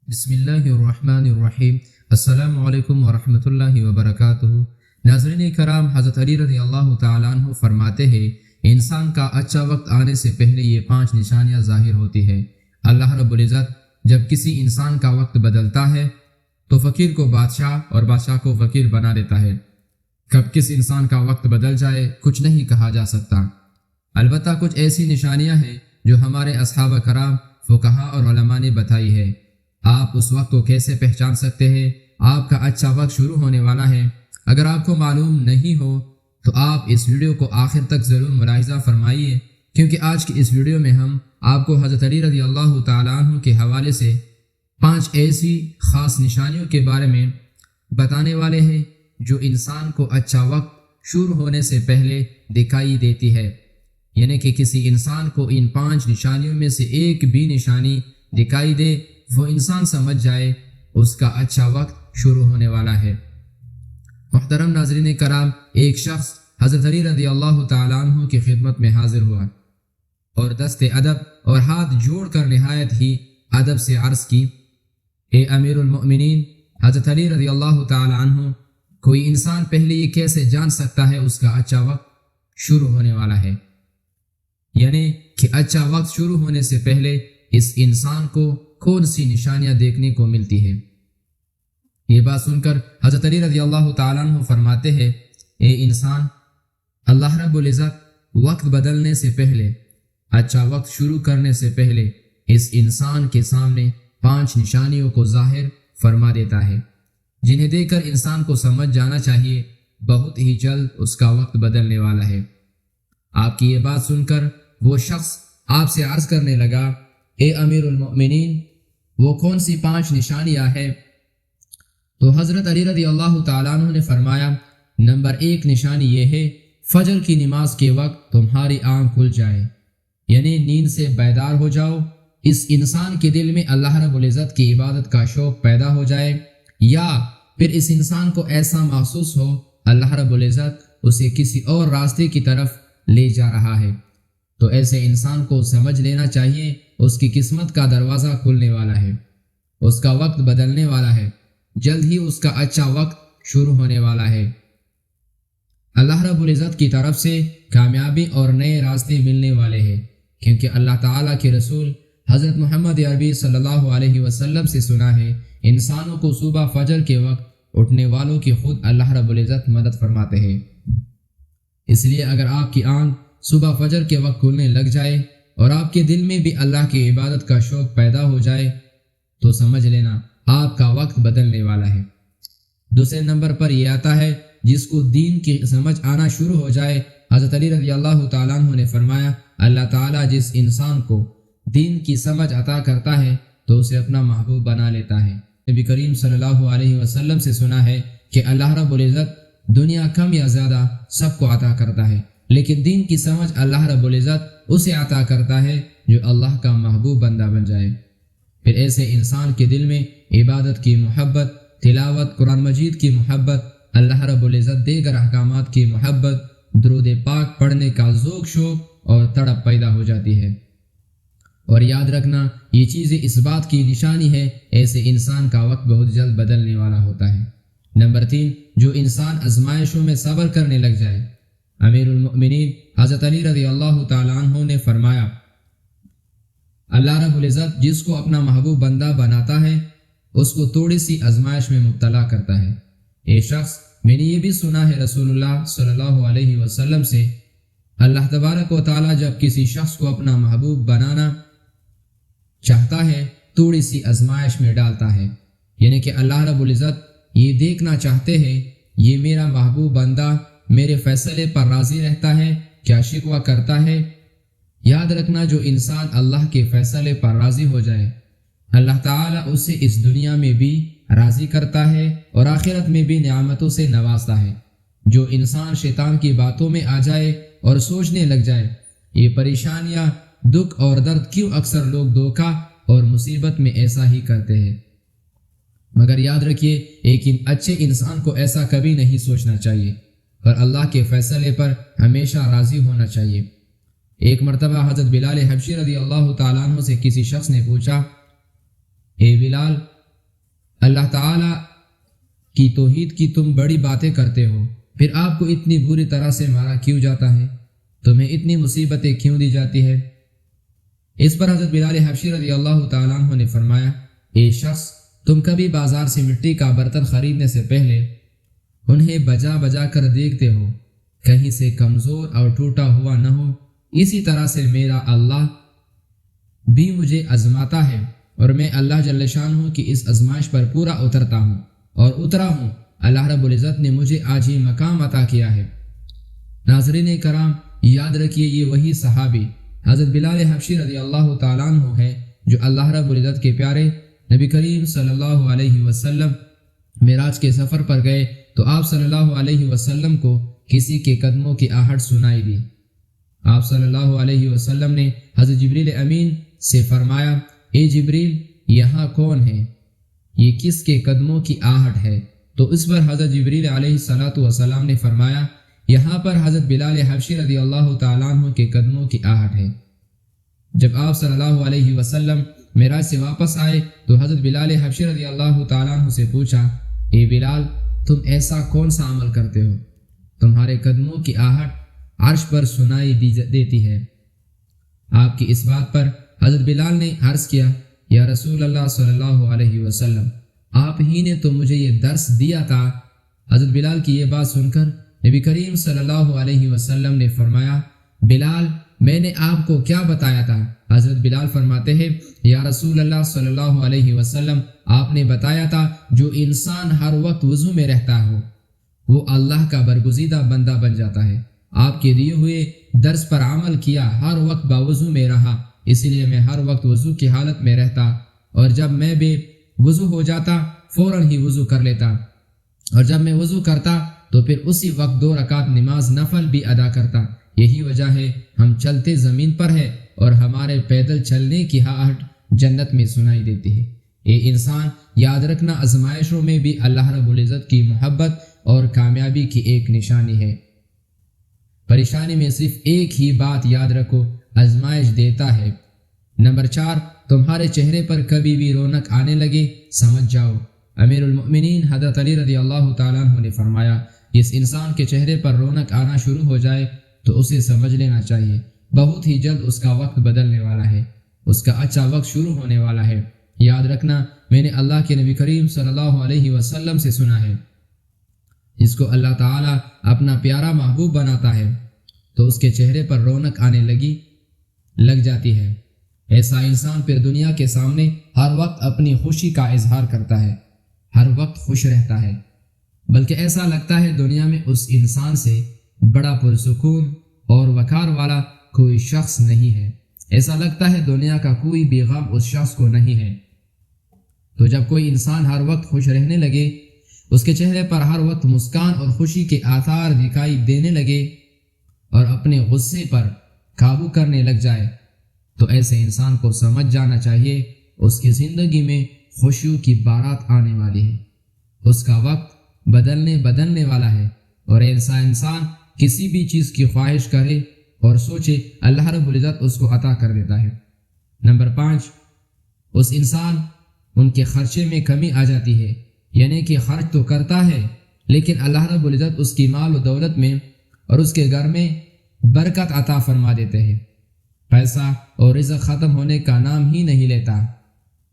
بسم اللہ الرحمن الرحیم۔ السلام علیکم ورحمۃ اللہ وبرکاتہ۔ ناظرین کرام، حضرت علی رضی اللہ تعالیٰ عنہ فرماتے ہیں انسان کا اچھا وقت آنے سے پہلے یہ 5 نشانیاں ظاہر ہوتی ہے۔ اللہ رب العزت جب کسی انسان کا وقت بدلتا ہے تو فقیر کو بادشاہ اور بادشاہ کو فقیر بنا دیتا ہے۔ کب کس انسان کا وقت بدل جائے کچھ نہیں کہا جا سکتا، البتہ کچھ ایسی نشانیاں ہیں جو ہمارے اصحاب کرام، فقہاء اور علماء نے بتائی ہے۔ آپ اس وقت کو کیسے پہچان سکتے ہیں؟ آپ کا اچھا وقت شروع ہونے والا ہے۔ اگر آپ کو معلوم نہیں ہو تو آپ اس ویڈیو کو آخر تک ضرور ملاحظہ فرمائیے، کیونکہ آج کی اس ویڈیو میں ہم آپ کو حضرت علی رضی اللہ تعالیٰ عنہ کے حوالے سے 5 ایسی خاص نشانیوں کے بارے میں بتانے والے ہیں جو انسان کو اچھا وقت شروع ہونے سے پہلے دکھائی دیتی ہے۔ یعنی کہ کسی انسان کو ان 5 نشانیوں میں سے ایک بھی نشانی دکھائی دے، وہ انسان سمجھ جائے اس کا اچھا وقت شروع ہونے والا ہے۔ محترم ناظرین کرام، ایک شخص حضرت علی رضی اللہ تعالیٰ عنہ کی خدمت میں حاضر ہوا اور دست ادب اور ہاتھ جوڑ کر نہایت ہی ادب سے عرض کی، اے امیر المؤمنین حضرت علی رضی اللہ تعالیٰ عنہ، کوئی انسان پہلے یہ کیسے جان سکتا ہے اس کا اچھا وقت شروع ہونے والا ہے؟ یعنی کہ اچھا وقت شروع ہونے سے پہلے اس انسان کو کون سی نشانیاں دیکھنے کو ملتی ہے؟ یہ بات سن کر حضرت علی رضی اللہ تعالیٰ عنہ فرماتے ہیں، اے انسان، اللہ رب العزت وقت بدلنے سے پہلے، اچھا وقت شروع کرنے سے پہلے اس انسان کے سامنے 5 نشانیوں کو ظاہر فرما دیتا ہے، جنہیں دیکھ کر انسان کو سمجھ جانا چاہیے بہت ہی جلد اس کا وقت بدلنے والا ہے۔ آپ کی یہ بات سن کر وہ شخص آپ سے عرض کرنے لگا، اے امیر المؤمنین، وہ کون سی 5 نشانیاں ہیں؟ تو حضرت علی رضی اللہ تعالیٰ عنہ نے فرمایا، نمبر 1 نشانی یہ ہے، فجر کی نماز کے وقت تمہاری آنکھ کھل جائے، یعنی نیند سے بیدار ہو جاؤ۔ اس انسان کے دل میں اللہ رب العزت کی عبادت کا شوق پیدا ہو جائے، یا پھر اس انسان کو ایسا محسوس ہو اللہ رب العزت اسے کسی اور راستے کی طرف لے جا رہا ہے، تو ایسے انسان کو سمجھ لینا چاہیے اس کی قسمت کا دروازہ کھلنے والا ہے، اس کا وقت بدلنے والا ہے، جلد ہی اس کا اچھا وقت شروع ہونے والا ہے۔ اللہ رب العزت کی طرف سے کامیابی اور نئے راستے ملنے والے ہیں، کیونکہ اللہ تعالیٰ کے رسول حضرت محمد عربی صلی اللہ علیہ وسلم سے سنا ہے، انسانوں کو صبح فجر کے وقت اٹھنے والوں کی خود اللہ رب العزت مدد فرماتے ہیں۔ اس لیے اگر آپ کی آنکھ صبح فجر کے وقت کھلنے لگ جائے اور آپ کے دل میں بھی اللہ کی عبادت کا شوق پیدا ہو جائے تو سمجھ لینا آپ کا وقت بدلنے والا ہے۔ دوسرے نمبر پر یہ آتا ہے، جس کو دین کی سمجھ آنا شروع ہو جائے۔ حضرت علی رضی اللہ تعالیٰ عنہ نے فرمایا، اللہ تعالیٰ جس انسان کو دین کی سمجھ عطا کرتا ہے تو اسے اپنا محبوب بنا لیتا ہے۔ نبی کریم صلی اللہ علیہ وسلم سے سنا ہے کہ اللہ رب العزت دنیا کم یا زیادہ سب کو عطا کرتا ہے، لیکن دین کی سمجھ اللہ رب العزت اسے عطا کرتا ہے جو اللہ کا محبوب بندہ بن جائے۔ پھر ایسے انسان کے دل میں عبادت کی محبت، تلاوت قرآن مجید کی محبت، اللہ رب العزت دیگر احکامات کی محبت، درود پاک پڑھنے کا ذوق شوق اور تڑپ پیدا ہو جاتی ہے۔ اور یاد رکھنا، یہ چیزیں اس بات کی نشانی ہے ایسے انسان کا وقت بہت جلد بدلنے والا ہوتا ہے۔ نمبر 3، جو انسان آزمائشوں میں صبر کرنے لگ جائے۔ امیر المؤمنین حضرت علی رضی اللہ تعالیٰ عنہ نے فرمایا، اللہ رب العزت جس کو اپنا محبوب بندہ بناتا ہے اس کو تھوڑی سی آزمائش میں مبتلا کرتا ہے۔ یہ شخص، میں نے یہ بھی سنا ہے رسول اللہ صلی اللہ علیہ وسلم سے، اللہ تبارک و تعالیٰ جب کسی شخص کو اپنا محبوب بنانا چاہتا ہے تھوڑی سی آزمائش میں ڈالتا ہے، یعنی کہ اللہ رب العزت یہ دیکھنا چاہتے ہیں یہ میرا محبوب بندہ میرے فیصلے پر راضی رہتا ہے کیا شکوہ کرتا ہے۔ یاد رکھنا، جو انسان اللہ کے فیصلے پر راضی ہو جائے اللہ تعالیٰ اسے اس دنیا میں بھی راضی کرتا ہے اور آخرت میں بھی نعمتوں سے نوازتا ہے۔ جو انسان شیطان کی باتوں میں آ جائے اور سوچنے لگ جائے یہ پریشانیاں، دکھ اور درد کیوں اکثر لوگ دھوکہ اور مصیبت میں ایسا ہی کرتے ہیں، مگر یاد رکھیے ایک اچھے انسان کو ایسا کبھی نہیں سوچنا چاہیے اور اللہ کے فیصلے پر ہمیشہ راضی ہونا چاہیے۔ ایک مرتبہ حضرت بلال حبشی رضی اللہ تعالیٰ عنہ سے کسی شخص نے پوچھا، اے بلال، اللہ تعالیٰ کی توحید کی تم بڑی باتیں کرتے ہو، پھر آپ کو اتنی بری طرح سے مارا کیوں جاتا ہے؟ تمہیں اتنی مصیبتیں کیوں دی جاتی ہے؟ اس پر حضرت بلال حبشی رضی اللہ تعالیٰ عنہ نے فرمایا، اے شخص، تم کبھی بازار سے مٹی کا برتن خریدنے سے پہلے انہیں بجا بجا کر دیکھتے ہو، کہیں سے کمزور اور ٹوٹا ہوا نہ ہو؟ اسی طرح سے میرا اللہ بھی مجھے آزماتا ہے، اور میں اللہ جل شانہ کی اس آزمائش پر پورا اترتا ہوں اور اترا ہوں۔ اللہ رب العزت نے مجھے آج ہی مقام عطا کیا ہے۔ ناظرین کرام، یاد رکھیے یہ وہی صحابی حضرت بلال حبشی رضی اللہ تعالیٰ عنہ ہے جو اللہ رب العزت کے پیارے نبی کریم صلی اللہ علیہ وسلم معراج کے سفر پر گئے تو آپ صلی اللہ علیہ وسلم کو کسی کے قدموں کی آہٹ سنائی دی۔ آپ صلی اللہ علیہ وسلم نے حضرت جبریل امین سے فرمایا، اے جبریل، یہاں کون ہے؟ یہ کس کے قدموں کی آہٹ ہے؟ تو اس پر حضرت جبریل علیہ الصلاۃ والسلام نے فرمایا، یہاں پر حضرت بلال حبشی رضی اللہ تعالیٰ عنہ کے قدموں کی آہٹ ہے۔ جب آپ صلی اللہ علیہ وسلم معراج سے واپس آئے تو حضرت بلال حبشی رضی اللہ تعالیٰ عنہ سے پوچھا، اے بلال، تم ایسا کون سا عمل کرتے ہو؟ تمہارے قدموں کی آہٹ عرش پر سنائی دیتی ہے۔ آپ کی اس بات پر حضرت بلال نے عرض کیا، یا رسول اللہ صلی اللہ علیہ وسلم، آپ ہی نے تو مجھے یہ درس دیا تھا۔ حضرت بلال کی یہ بات سن کر نبی کریم صلی اللہ علیہ وسلم نے فرمایا، بلال، میں نے آپ کو کیا بتایا تھا؟ حضرت بلال فرماتے ہیں، یا رسول اللہ صلی اللہ علیہ وسلم، آپ نے بتایا تھا جو انسان ہر وقت وضو میں رہتا ہو وہ اللہ کا برگزیدہ بندہ بن جاتا ہے۔ آپ کے دیے ہوئے درس پر عمل کیا، ہر وقت باوضو میں رہا، اسی لیے میں ہر وقت وضو کی حالت میں رہتا، اور جب میں بے وضو ہو جاتا فوراً ہی وضو کر لیتا، اور جب میں وضو کرتا تو پھر اسی وقت 2 رکعت نماز نفل بھی ادا کرتا۔ یہی وجہ ہے ہم چلتے زمین پر ہے اور ہمارے پیدل چلنے کی آہٹ جنت میں سنائی دیتی ہے۔ اے انسان، یاد رکھنا آزمائشوں میں بھی اللہ رب العزت کی محبت اور کامیابی کی ایک نشانی ہے۔ پریشانی میں صرف ایک ہی بات یاد رکھو، آزمائش دیتا ہے۔ نمبر 4، تمہارے چہرے پر کبھی بھی رونق آنے لگے، سمجھ جاؤ، امیر المؤمنین حضرت علی رضی اللہ تعالیٰ عنہ نے فرمایا، جس انسان کے چہرے پر رونق آنا شروع ہو جائے تو اسے سمجھ لینا چاہیے بہت ہی جلد اس کا وقت بدلنے والا ہے، اس کا اچھا وقت شروع ہونے والا ہے۔ یاد رکھنا، میں نے اللہ کے نبی کریم صلی اللہ علیہ وسلم سے سنا ہے، جس کو اللہ تعالیٰ اپنا پیارا محبوب بناتا ہے تو اس کے چہرے پر رونق آنے لگ جاتی ہے۔ ایسا انسان پھر دنیا کے سامنے ہر وقت اپنی خوشی کا اظہار کرتا ہے، ہر وقت خوش رہتا ہے، بلکہ ایسا لگتا ہے دنیا میں اس انسان سے بڑا پرسکون اور وقار والا کوئی شخص نہیں ہے۔ ایسا لگتا ہے دنیا کا کوئی بھی غم اس شخص کو نہیں ہے۔ تو جب کوئی انسان ہر وقت خوش رہنے لگے، اس کے چہرے پر ہر وقت مسکان اور خوشی کے آثار دکھائی دینے لگے اور اپنے غصے پر قابو کرنے لگ جائے، تو ایسے انسان کو سمجھ جانا چاہیے اس کی زندگی میں خوشیوں کی بارات آنے والی ہے، اس کا وقت بدلنے والا ہے۔ اور ایسا انسان کسی بھی چیز کی خواہش کرے اور سوچے، اللہ رب العزت اس کو عطا کر دیتا ہے۔ نمبر 5، اس انسان ان کے خرچے میں کمی آ جاتی ہے، یعنی کہ خرچ تو کرتا ہے لیکن اللہ رب العزت اس کی مال و دولت میں اور اس کے گھر میں برکت عطا فرما دیتے ہیں، پیسہ اور رزق ختم ہونے کا نام ہی نہیں لیتا۔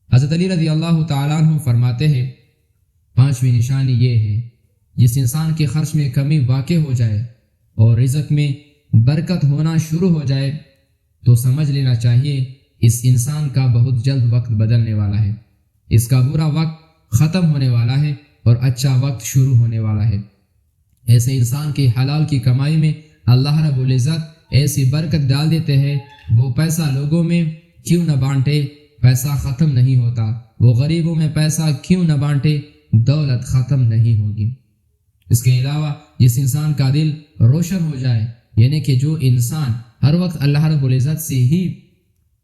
حضرت علی رضی اللہ تعالیٰ عنہ فرماتے ہیں، 5ویں نشانی یہ ہے، جس انسان کے خرچ میں کمی واقع ہو جائے اور رزق میں برکت ہونا شروع ہو جائے تو سمجھ لینا چاہیے اس انسان کا بہت جلد وقت بدلنے والا ہے، اس کا برا وقت ختم ہونے والا ہے اور اچھا وقت شروع ہونے والا ہے۔ ایسے انسان کی حلال کی کمائی میں اللہ رب العزت ایسی برکت ڈال دیتے ہیں، وہ پیسہ لوگوں میں کیوں نہ بانٹے، پیسہ ختم نہیں ہوتا، وہ غریبوں میں پیسہ کیوں نہ بانٹے، دولت ختم نہیں ہوگی۔ اس کے علاوہ جس انسان کا دل روشن ہو جائے، یعنی کہ جو انسان ہر وقت اللہ رب العزت سے ہی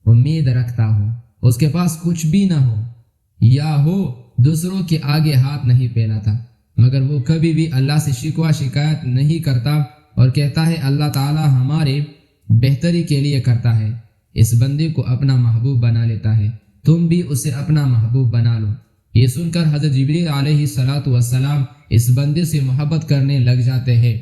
امید رکھتا ہو، اس کے پاس کچھ بھی نہ ہو یا ہو دوسروں کے آگے ہاتھ نہیں پھیلاتا، مگر وہ کبھی بھی اللہ سے شکوہ شکایت نہیں کرتا اور کہتا ہے اللہ تعالی ہمارے بہتری کے لیے کرتا ہے، اس بندے کو اپنا محبوب بنا لیتا ہے۔ تم بھی اسے اپنا محبوب بنا لو۔ یہ سن کر حضرت جبریل علیہ السلام اس بندے سے محبت کرنے لگ جاتے ہیں۔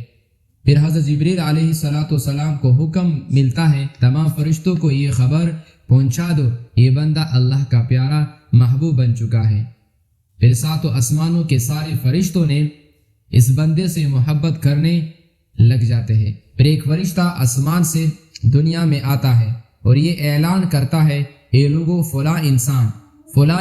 پھر حضرت جبریل علیہ السلام کو حکم ملتا ہے تمام فرشتوں کو یہ خبر پہنچا دو، یہ بندہ اللہ کا پیارا محبوب بن چکا ہے۔ پھر 7 آسمانوں کے سارے فرشتوں نے اس بندے سے محبت کرنے لگ جاتے ہیں۔ پھر ایک فرشتہ آسمان سے دنیا میں آتا ہے اور یہ اعلان کرتا ہے، اے لوگو فلاں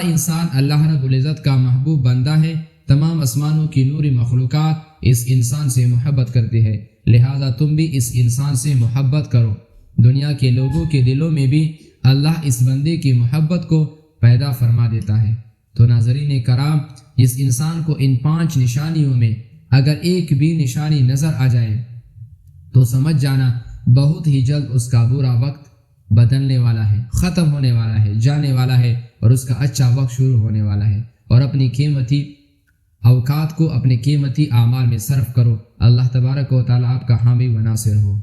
انسان اللہ رب العزت کا محبوب بندہ ہے، تمام آسمانوں کی نوری مخلوقات اس انسان سے محبت کرتی ہے، لہذا تم بھی اس انسان سے محبت کرو۔ دنیا کے لوگوں کے دلوں میں بھی اللہ اس بندے کی محبت کو پیدا فرما دیتا ہے۔ تو ناظرین کرام، اس انسان کو ان 5 نشانیوں میں اگر ایک بھی نشانی نظر آ جائے تو سمجھ جانا بہت ہی جلد اس کا برا وقت بدلنے والا ہے، ختم ہونے والا ہے، جانے والا ہے، اور اس کا اچھا وقت شروع ہونے والا ہے۔ اور اپنی قیمتی اوقات کو اپنے قیمتی اعمال میں صرف کرو۔ اللہ تبارک و تعالیٰ آپ کا حامی و ناصر ہو۔